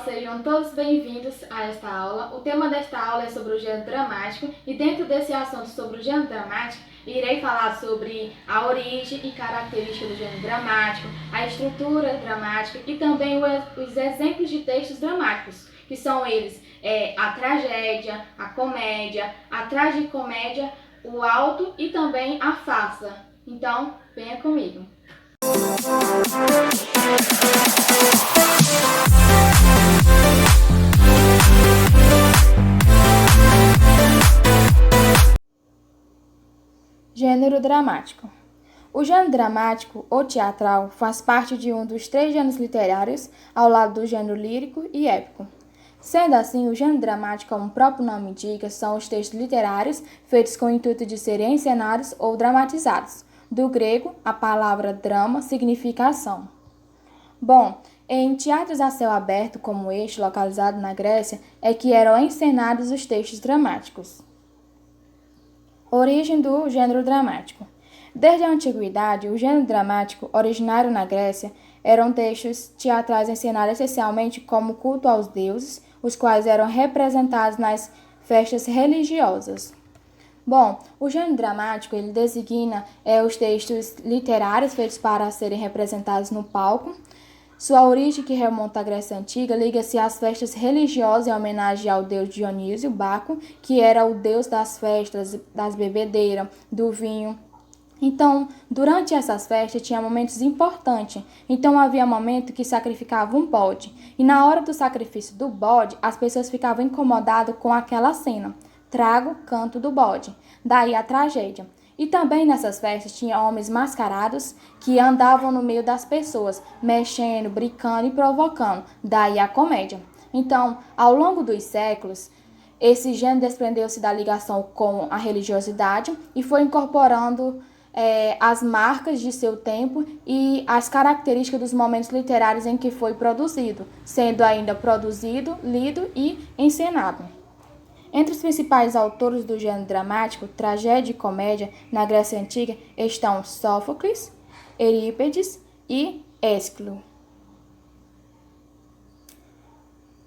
sejam todos bem-vindos a esta aula. O tema desta aula é sobre o gênero dramático e dentro desse assunto sobre o gênero dramático, irei falar sobre a origem e característica do gênero dramático, a estrutura dramática e também os exemplos de textos dramáticos, que são eles a tragédia, a comédia, a tragicomédia, o alto e também a farsa. Então, venha comigo. Gênero dramático. O gênero dramático ou teatral faz parte de um dos 3 gêneros literários, ao lado do gênero lírico e épico. Sendo assim, o gênero dramático, como o próprio nome indica, são os textos literários feitos com o intuito de serem encenados ou dramatizados. Do grego, a palavra drama significa ação. Bom, em teatros a céu aberto como este, localizado na Grécia, é que eram encenados os textos dramáticos. Origem do gênero dramático. Desde a antiguidade, o gênero dramático, originário na Grécia, eram textos teatrais encenados essencialmente como culto aos deuses, os quais eram representados nas festas religiosas. Bom, o gênero dramático ele designa os textos literários feitos para serem representados no palco. Sua origem, que remonta à Grécia Antiga, liga-se às festas religiosas em homenagem ao deus Dionísio, Baco, que era o deus das festas, das bebedeiras, do vinho. Então, durante essas festas, tinha momentos importantes. Então, havia momento que sacrificava um bode. E na hora do sacrifício do bode, as pessoas ficavam incomodadas com aquela cena. Trago, canto do bode. Daí a tragédia. E também nessas festas tinha homens mascarados que andavam no meio das pessoas, mexendo, brincando e provocando. Daí a comédia. Então, ao longo dos séculos, esse gênero desprendeu-se da ligação com a religiosidade e foi incorporando as marcas de seu tempo e as características dos momentos literários em que foi produzido, sendo ainda produzido, lido e encenado. Entre os principais autores do gênero dramático, tragédia e comédia na Grécia Antiga estão Sófocles, Eurípides e Ésquilo.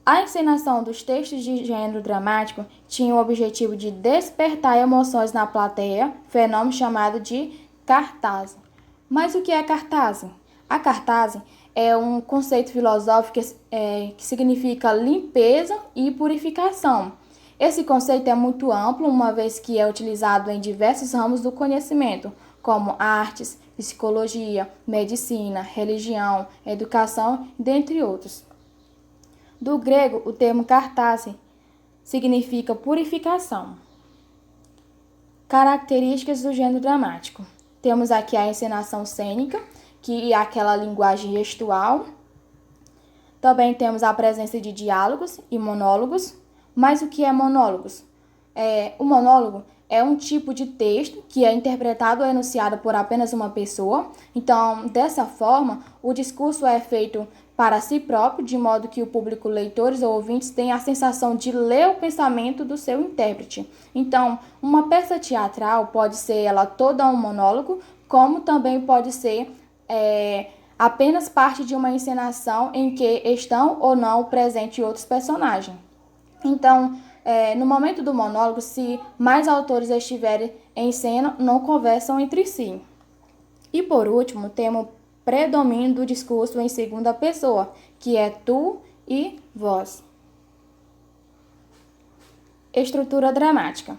A encenação dos textos de gênero dramático tinha o objetivo de despertar emoções na plateia, fenômeno chamado de cartase. Mas o que é cartase? A cartase é um conceito filosófico que significa limpeza e purificação. Esse conceito é muito amplo, uma vez que é utilizado em diversos ramos do conhecimento, como artes, psicologia, medicina, religião, educação, dentre outros. Do grego, o termo cartase significa purificação. Características do gênero dramático. Temos aqui a encenação cênica, que é aquela linguagem gestual. Também temos a presença de diálogos e monólogos. Mas o que é monólogos? O monólogo é um tipo de texto que é interpretado ou enunciado por apenas uma pessoa. Então, dessa forma, o discurso é feito para si próprio, de modo que o público, leitores ou ouvintes, tem a sensação de ler o pensamento do seu intérprete. Então, uma peça teatral pode ser ela toda um monólogo, como também pode ser apenas parte de uma encenação em que estão ou não presentes outros personagens. Então, no momento do monólogo, se mais autores estiverem em cena, não conversam entre si. E por último, temos predomínio do discurso em segunda pessoa, que é tu e vós. Estrutura dramática.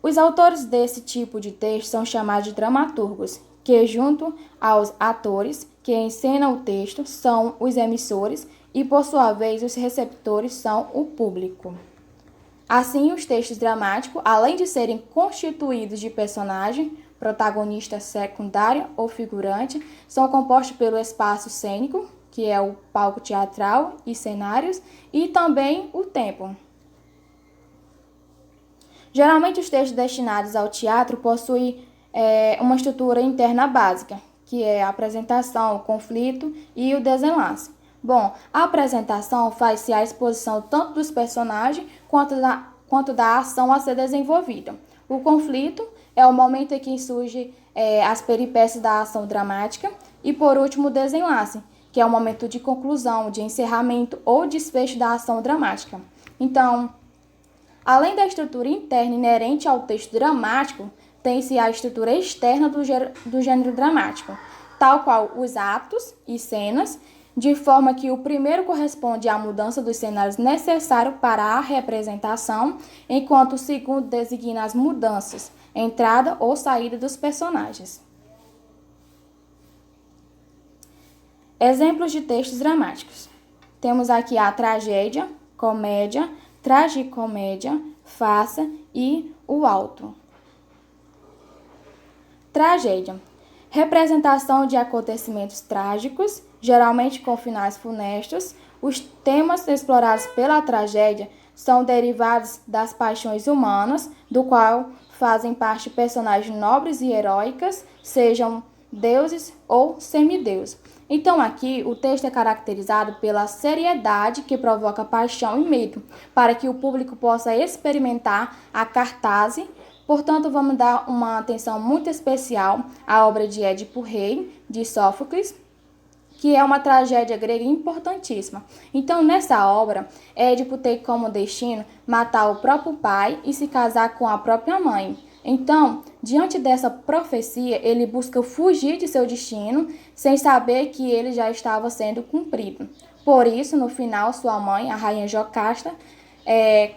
Os autores desse tipo de texto são chamados de dramaturgos, que junto aos atores que encenam o texto são os emissores e, por sua vez, os receptores são o público. Assim, os textos dramáticos, além de serem constituídos de personagem, protagonista secundário ou figurante, são compostos pelo espaço cênico, que é o palco teatral e cenários, e também o tempo. Geralmente, os textos destinados ao teatro possuem uma estrutura interna básica, que é a apresentação, o conflito e o desenlace. Bom, a apresentação faz-se a exposição tanto dos personagens quanto da ação a ser desenvolvida. O conflito é o momento em que surgem as peripécias da ação dramática. E, por último, o desenlace, que é o momento de conclusão, de encerramento ou desfecho da ação dramática. Então, além da estrutura interna inerente ao texto dramático, tem-se a estrutura externa do gênero dramático, tal qual os atos e cenas, de forma que o primeiro corresponde à mudança dos cenários necessários para a representação, enquanto o segundo designa as mudanças, entrada ou saída dos personagens. Exemplos de textos dramáticos. Temos aqui a tragédia, comédia, tragicomédia, farsa e o auto. Tragédia. Representação de acontecimentos trágicos, geralmente com finais funestos. Os temas explorados pela tragédia são derivados das paixões humanas, do qual fazem parte personagens nobres e heróicas, sejam deuses ou semideuses. Então, aqui, o texto é caracterizado pela seriedade que provoca paixão e medo, para que o público possa experimentar a catarse. Portanto, vamos dar uma atenção muito especial à obra de Édipo Rei, de Sófocles, que é uma tragédia grega importantíssima. Então, nessa obra, Édipo tem como destino matar o próprio pai e se casar com a própria mãe. Então, diante dessa profecia, ele busca fugir de seu destino, sem saber que ele já estava sendo cumprido. Por isso, no final, sua mãe, a rainha Jocasta,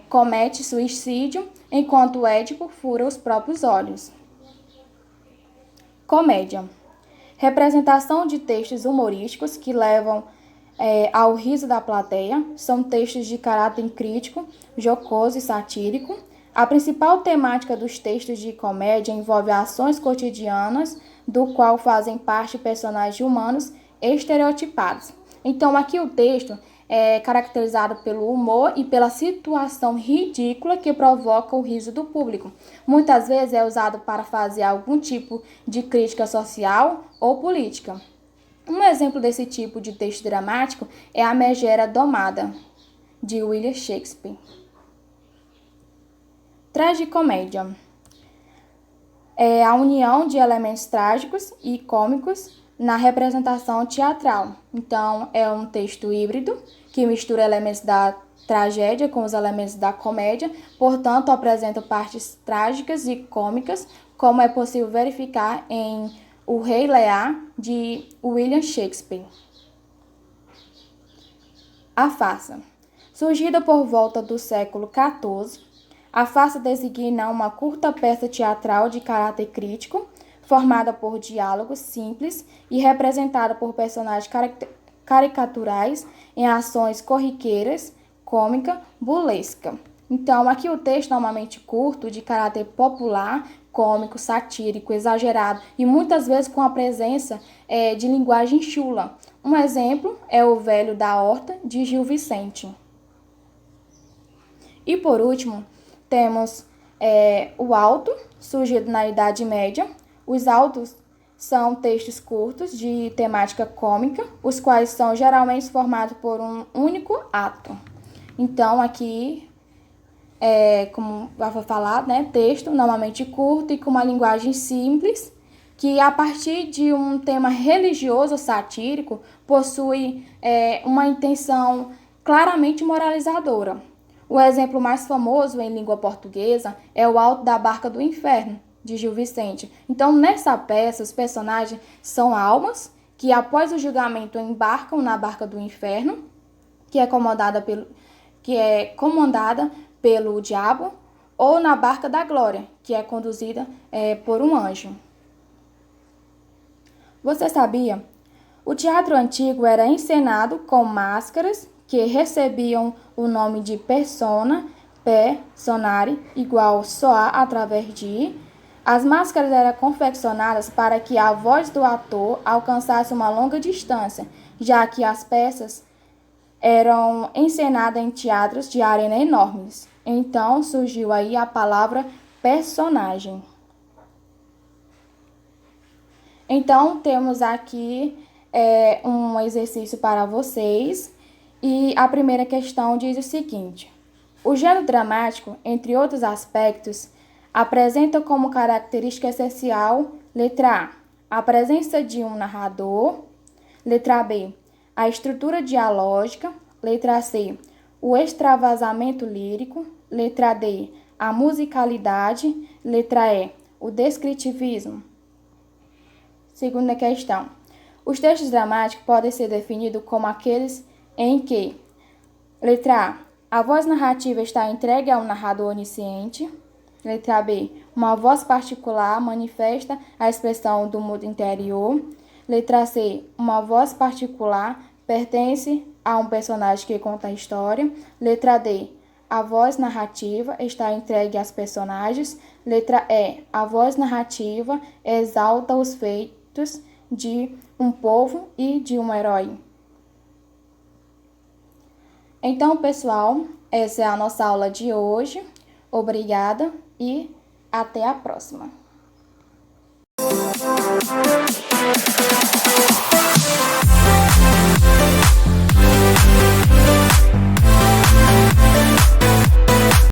comete suicídio, enquanto Édipo fura os próprios olhos. Comédia. Representação de textos humorísticos que levam ao riso da plateia. São textos de caráter crítico, jocoso e satírico. A principal temática dos textos de comédia envolve ações cotidianas, do qual fazem parte personagens humanos estereotipados. Então, aqui o texto é caracterizado pelo humor e pela situação ridícula que provoca o riso do público. Muitas vezes é usado para fazer algum tipo de crítica social ou política. Um exemplo desse tipo de texto dramático é a Megera Domada, de William Shakespeare. Tragicomédia. É a união de elementos trágicos e cômicos na representação teatral. Então, é um texto híbrido que mistura elementos da tragédia com os elementos da comédia, portanto, apresenta partes trágicas e cômicas, como é possível verificar em O Rei Lear, de William Shakespeare. A farsa. Surgida por volta do século XIV, a farsa designa uma curta peça teatral de caráter crítico, formada por diálogos simples e representada por personagens caricaturais em ações corriqueiras, cômica, burlesca. Então, aqui o texto normalmente curto, de caráter popular, cômico, satírico, exagerado e muitas vezes com a presença de linguagem chula. Um exemplo é O Velho da Horta, de Gil Vicente. E por último, temos o auto, surgido na Idade Média. Os autos são textos curtos de temática cômica, os quais são geralmente formados por um único ato. Então, aqui, como já foi falado, texto normalmente curto e com uma linguagem simples, que a partir de um tema religioso ou satírico, possui uma intenção claramente moralizadora. O exemplo mais famoso em língua portuguesa é O Alto da Barca do Inferno, de Gil Vicente. Então, nessa peça, os personagens são almas que, após o julgamento, embarcam na barca do inferno, que é comandada pelo diabo, ou na barca da glória, que é conduzida por um anjo. Você sabia? O teatro antigo era encenado com máscaras que recebiam o nome de persona, personare, igual soar através de. As máscaras eram confeccionadas para que a voz do ator alcançasse uma longa distância, já que as peças eram encenadas em teatros de arena enormes. Então surgiu aí a palavra personagem. Então temos aqui um exercício para vocês. E a primeira questão diz o seguinte: o gênero dramático, entre outros aspectos, apresenta como característica essencial, letra A, a presença de um narrador, letra B, a estrutura dialógica. Letra C, o extravasamento lírico. Letra D, a musicalidade. Letra E, o descritivismo. Segunda questão. Os textos dramáticos podem ser definidos como aqueles em que, letra A voz narrativa está entregue ao narrador onisciente. Letra B, uma voz particular manifesta a expressão do mundo interior. Letra C, uma voz particular pertence a um personagem que conta a história. Letra D, a voz narrativa está entregue aos personagens. Letra E, a voz narrativa exalta os feitos de um povo e de um herói. Então, pessoal, essa é a nossa aula de hoje. Obrigada e até a próxima.